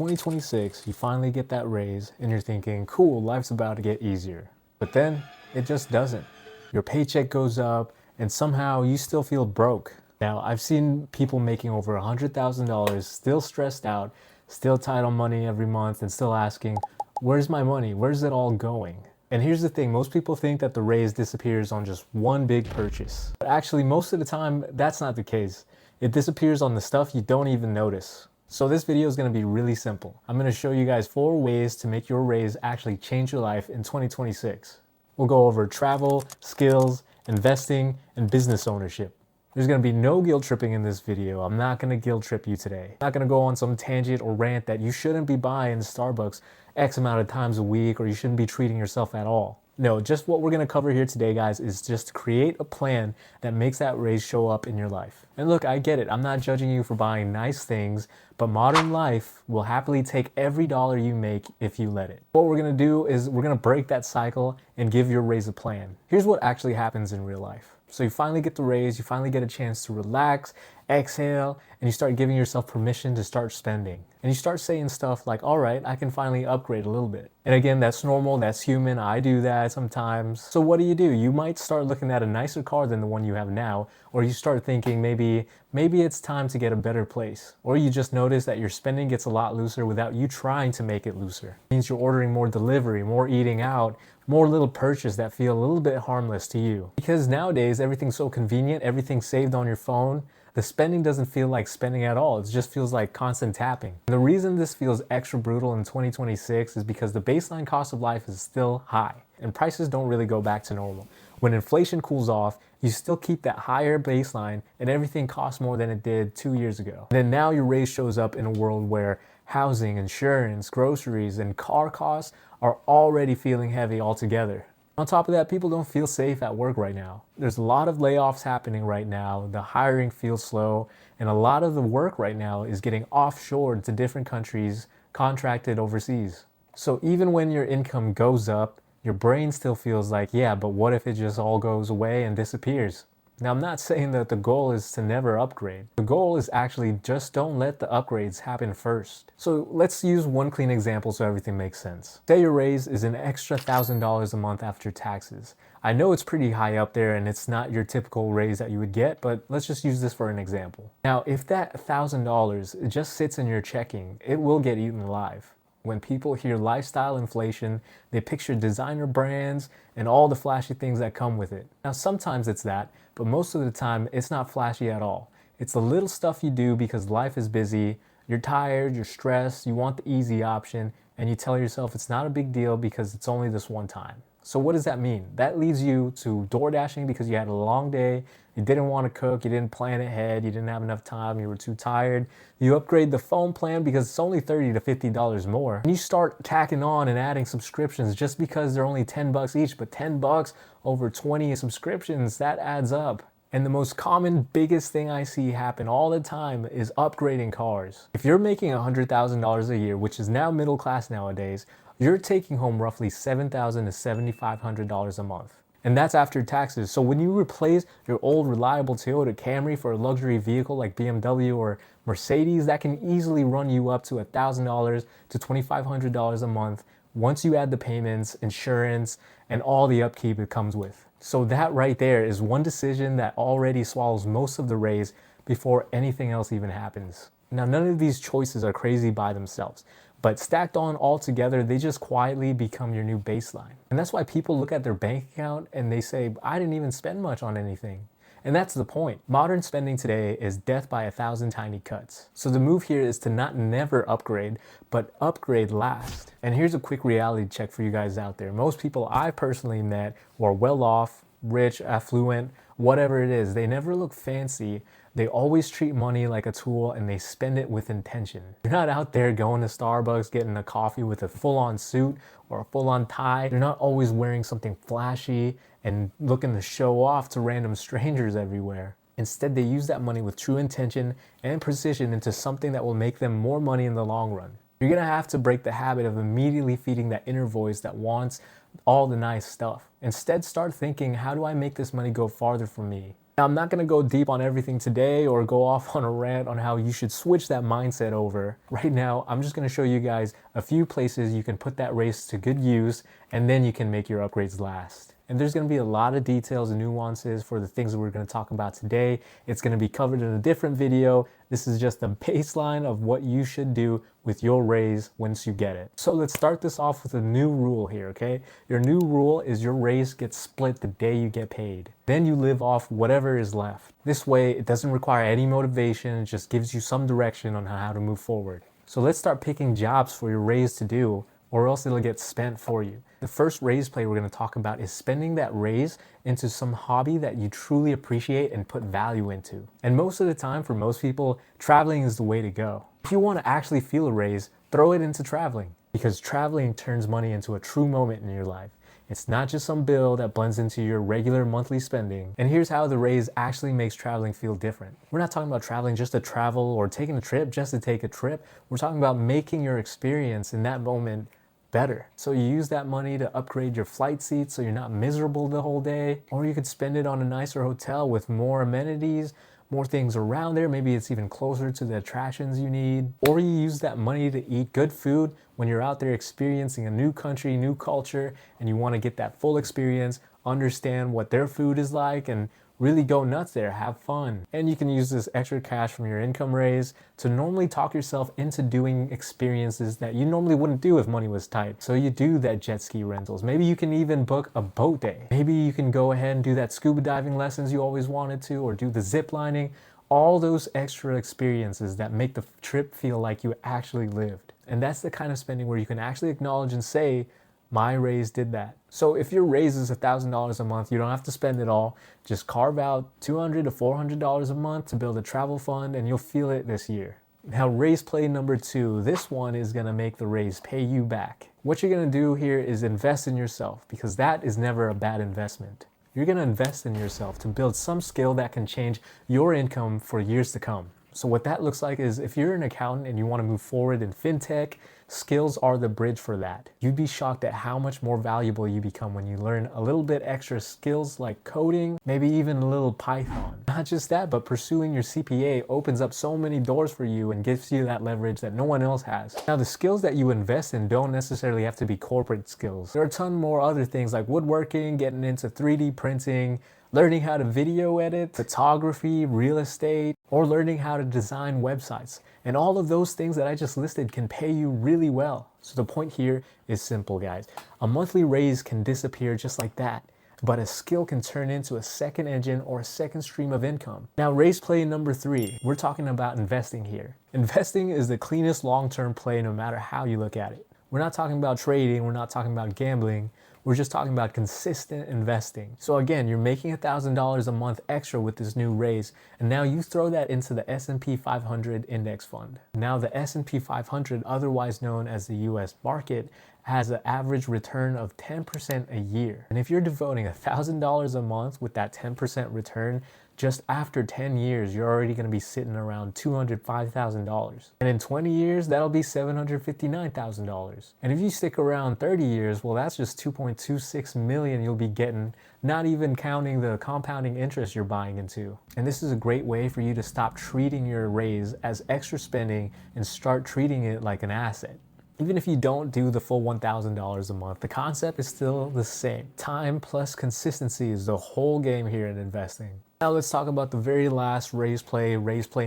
2026, you finally get that raise and you're thinking, cool, life's about to get easier. But then it just doesn't. Your paycheck goes up and somehow you still feel broke. Now, I've seen people making over $100,000 still stressed out, still tight on money every month and still asking, where's my money? Where's it all going? And here's the thing, most people think that the raise disappears on just one big purchase. But actually, most of the time, that's not the case. It disappears on the stuff you don't even notice. So this video is going to be really simple. I'm going to show you guys 4 ways to make your raise actually change your life in 2026. We'll go over travel, skills, investing, and business ownership. There's going to be no guilt tripping in this video. I'm not going to guilt trip you today. I'm not going to go on some tangent or rant that you shouldn't be buying Starbucks X amount of times a week or you shouldn't be treating yourself at all. No, just what we're going to cover here today, guys, is just create a plan that makes that raise show up in your life. And look, I get it. I'm not judging you for buying nice things, but modern life will happily take every dollar you make if you let it. What we're going to do is we're going to break that cycle and give your raise a plan. Here's what actually happens in real life. So you finally get the raise, you finally get a chance to relax, exhale, and you start giving yourself permission to start spending. And you start saying stuff like, all right, I can finally upgrade a little bit. And again, that's normal, that's human, I do that sometimes. So what do? You might start looking at a nicer car than the one you have now, or you start thinking maybe it's time to get a better place. Or you just notice that your spending gets a lot looser without you trying to make it looser. It means you're ordering more delivery, more eating out, more little purchases that feel a little bit harmless to you. Because nowadays, everything's so convenient, everything's saved on your phone, the spending doesn't feel like spending at all. It just feels like constant tapping. And the reason this feels extra brutal in 2026 is because the baseline cost of life is still high and prices don't really go back to normal. When inflation cools off, you still keep that higher baseline and everything costs more than it did 2 years ago. And then now your raise shows up in a world where housing, insurance, groceries, and car costs are already feeling heavy altogether. On top of that, people don't feel safe at work right now. There's a lot of layoffs happening right now. The hiring feels slow, and a lot of the work right now is getting offshored to different countries, contracted overseas. So even when your income goes up, your brain still feels like, yeah, but what if it just all goes away and disappears? Now, I'm not saying that the goal is to never upgrade. The goal is actually just don't let the upgrades happen first. So let's use one clean example so everything makes sense. Say your raise is an extra $1,000 a month after taxes. I know it's pretty high up there and it's not your typical raise that you would get, but let's just use this for an example. Now, if that $1,000 just sits in your checking, it will get eaten alive. When people hear lifestyle inflation, they picture designer brands and all the flashy things that come with it. Now, sometimes it's that, but most of the time, it's not flashy at all. It's the little stuff you do because life is busy, you're tired, you're stressed, you want the easy option, and you tell yourself it's not a big deal because it's only this one time. So what does that mean? That leads you to door dashing because you had a long day, you didn't want to cook, you didn't plan ahead, you didn't have enough time, you were too tired. You upgrade the phone plan because it's only $30 to $50 more. And you start tacking on and adding subscriptions just because they're only 10 bucks each, but 10 bucks over 20 subscriptions, that adds up. And the most common, biggest thing I see happen all the time is upgrading cars. If you're making $100,000 a year, which is now middle class nowadays, you're taking home roughly $7,000 to $7,500 a month. And that's after taxes. So when you replace your old reliable Toyota Camry for a luxury vehicle like BMW or Mercedes, that can easily run you up to $1,000 to $2,500 a month once you add the payments, insurance, and all the upkeep it comes with. So that right there is one decision that already swallows most of the raise before anything else even happens. Now, none of these choices are crazy by themselves, but stacked on all together, they just quietly become your new baseline. And that's why people look at their bank account and they say, I didn't even spend much on anything. And that's the point. Modern spending today is death by 1,000 tiny cuts. So the move here is to not never upgrade, but upgrade last. And here's a quick reality check for you guys out there. Most people I personally met who are well off, rich, affluent, whatever it is, they never look fancy. They always treat money like a tool and they spend it with intention. You're not out there going to Starbucks, getting a coffee with a full-on suit or a full-on tie. You're not always wearing something flashy and looking to show off to random strangers everywhere. Instead, they use that money with true intention and precision into something that will make them more money in the long run. You're gonna have to break the habit of immediately feeding that inner voice that wants all the nice stuff. Instead, start thinking, how do I make this money go farther for me? Now, I'm not gonna go deep on everything today or go off on a rant on how you should switch that mindset over. Right now, I'm just gonna show you guys a few places you can put that raise to good use, and then you can make your upgrades last. And there's gonna be a lot of details and nuances for the things that we're gonna talk about today. It's gonna be covered in a different video. This is just a baseline of what you should do with your raise once you get it. So let's start this off with a new rule here, okay? Your new rule is your raise gets split the day you get paid. Then you live off whatever is left. This way, it doesn't require any motivation. It just gives you some direction on how to move forward. So let's start picking jobs for your raise to do, or else it'll get spent for you. The first raise play we're gonna talk about is spending that raise into some hobby that you truly appreciate and put value into. And most of the time, for most people, traveling is the way to go. If you wanna actually feel a raise, throw it into traveling, because traveling turns money into a true moment in your life. It's not just some bill that blends into your regular monthly spending. And here's how the raise actually makes traveling feel different. We're not talking about traveling just to travel or taking a trip just to take a trip. We're talking about making your experience in that moment better. So you use that money to upgrade your flight seats so you're not miserable the whole day, or you could spend it on a nicer hotel with more amenities, more things around there. Maybe it's even closer to the attractions you need. Or you use that money to eat good food when you're out there experiencing a new country, new culture, and you want to get that full experience, understand what their food is like, and really go nuts there, have fun. And you can use this extra cash from your income raise to normally talk yourself into doing experiences that you normally wouldn't do if money was tight. So you do that jet ski rentals. Maybe you can even book a boat day. Maybe you can go ahead and do that scuba diving lessons you always wanted to, or do the zip lining. All those extra experiences that make the trip feel like you actually lived. And that's the kind of spending where you can actually acknowledge and say, my raise did that. So if your raise is $1,000 a month, you don't have to spend it all. Just carve out $200 to $400 a month to build a travel fund, and you'll feel it this year. Now, raise play number 2. This one is gonna make the raise pay you back. What you're gonna do here is invest in yourself, because that is never a bad investment. You're gonna invest in yourself to build some skill that can change your income for years to come. So what that looks like is, if you're an accountant and you want to move forward in fintech, skills are the bridge for that. You'd be shocked at how much more valuable you become when you learn a little bit extra skills like coding, maybe even a little Python. Not just that, but pursuing your CPA opens up so many doors for you and gives you that leverage that no one else has. Now, the skills that you invest in don't necessarily have to be corporate skills. There are a ton more other things like woodworking, getting into 3D printing, learning how to video edit, photography, real estate, or learning how to design websites. And all of those things that I just listed can pay you really well. So the point here is simple, guys. A monthly raise can disappear just like that, but a skill can turn into a second engine or a second stream of income. Now, raise play number 3, we're talking about investing here. Investing is the cleanest long-term play no matter how you look at it. We're not talking about trading, we're not talking about gambling. We're just talking about consistent investing. So again, you're making $1,000 a month extra with this new raise, and now you throw that into the S&P 500 index fund. Now the S&P 500, otherwise known as the US market, has an average return of 10% a year. And if you're devoting $1,000 a month with that 10% return, just after 10 years, you're already gonna be sitting around $205,000. And in 20 years, that'll be $759,000. And if you stick around 30 years, well, that's just $2.26 million you'll be getting, not even counting the compounding interest you're buying into. And this is a great way for you to stop treating your raise as extra spending and start treating it like an asset. Even if you don't do the full $1,000 a month, the concept is still the same. Time plus consistency is the whole game here in investing. Now let's talk about the very last raise play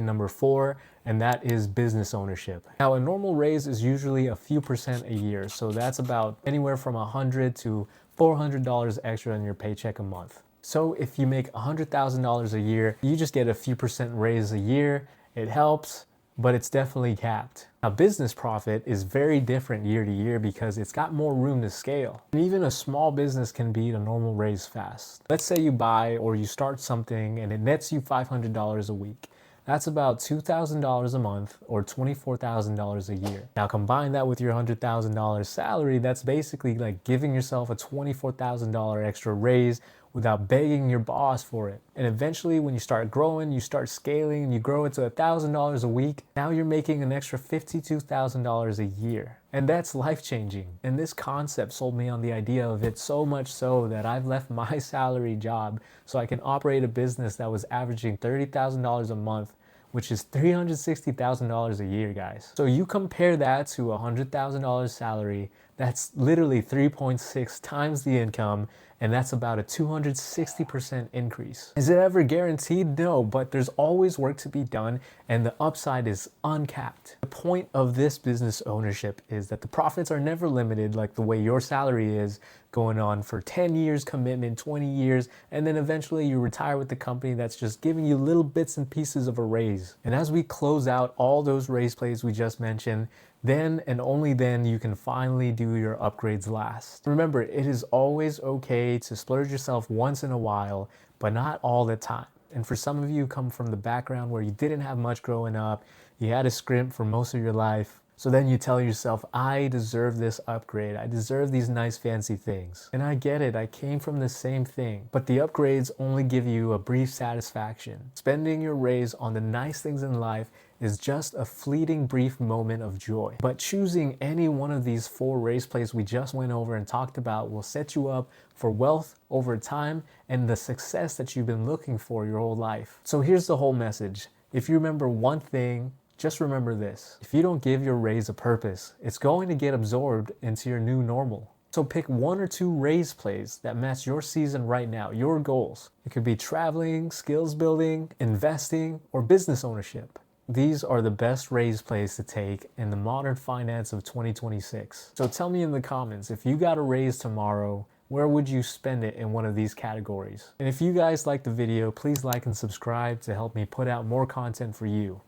number 4, and that is business ownership. Now, a normal raise is usually a few percent a year, so that's about anywhere from $100 to $400 extra in your paycheck a month. So if you make $100,000 a year, you just get a few percent raise a year. It helps, but it's definitely capped. Now, business profit is very different year to year because it's got more room to scale. And even a small business can beat a normal raise fast. Let's say you buy or you start something and it nets you $500 a week. That's about $2,000 a month or $24,000 a year. Now combine that with your $100,000 salary, that's basically like giving yourself a $24,000 extra raise without begging your boss for it. And eventually when you start growing, you start scaling, and you grow it to $1,000 a week, now you're making an extra $52,000 a year. And that's life-changing. And this concept sold me on the idea of it so much so that I've left my salary job so I can operate a business that was averaging $30,000 a month, which is $360,000 a year, guys. So you compare that to a $100,000 salary, that's literally 3.6 times the income, and that's about a 260% increase. Is it ever guaranteed? No, but there's always work to be done, and the upside is uncapped. The point of this business ownership is that the profits are never limited like the way your salary is, going on for 10 years commitment, 20 years, and then eventually you retire with the company that's just giving you little bits and pieces of a raise. And as we close out all those raise plays we just mentioned, then and only then you can finally do your upgrades last. Remember, it is always okay to splurge yourself once in a while, but not all the time. And for some of you who come from the background where you didn't have much growing up, you had to scrimp for most of your life, so then you tell yourself, I deserve this upgrade. I deserve these nice fancy things. And I get it, I came from the same thing. But the upgrades only give you a brief satisfaction. Spending your raise on the nice things in life is just a fleeting brief moment of joy. But choosing any one of these 4 raise plays we just went over and talked about will set you up for wealth over time and the success that you've been looking for your whole life. So here's the whole message. If you remember one thing, just remember this: if you don't give your raise a purpose, it's going to get absorbed into your new normal. So pick 1 or 2 raise plays that match your season right now, your goals. It could be traveling, skills building, investing, or business ownership. These are the best raise plays to take in the modern finance of 2026. So tell me in the comments, if you got a raise tomorrow, where would you spend it in one of these categories? And if you guys liked the video, please like and subscribe to help me put out more content for you.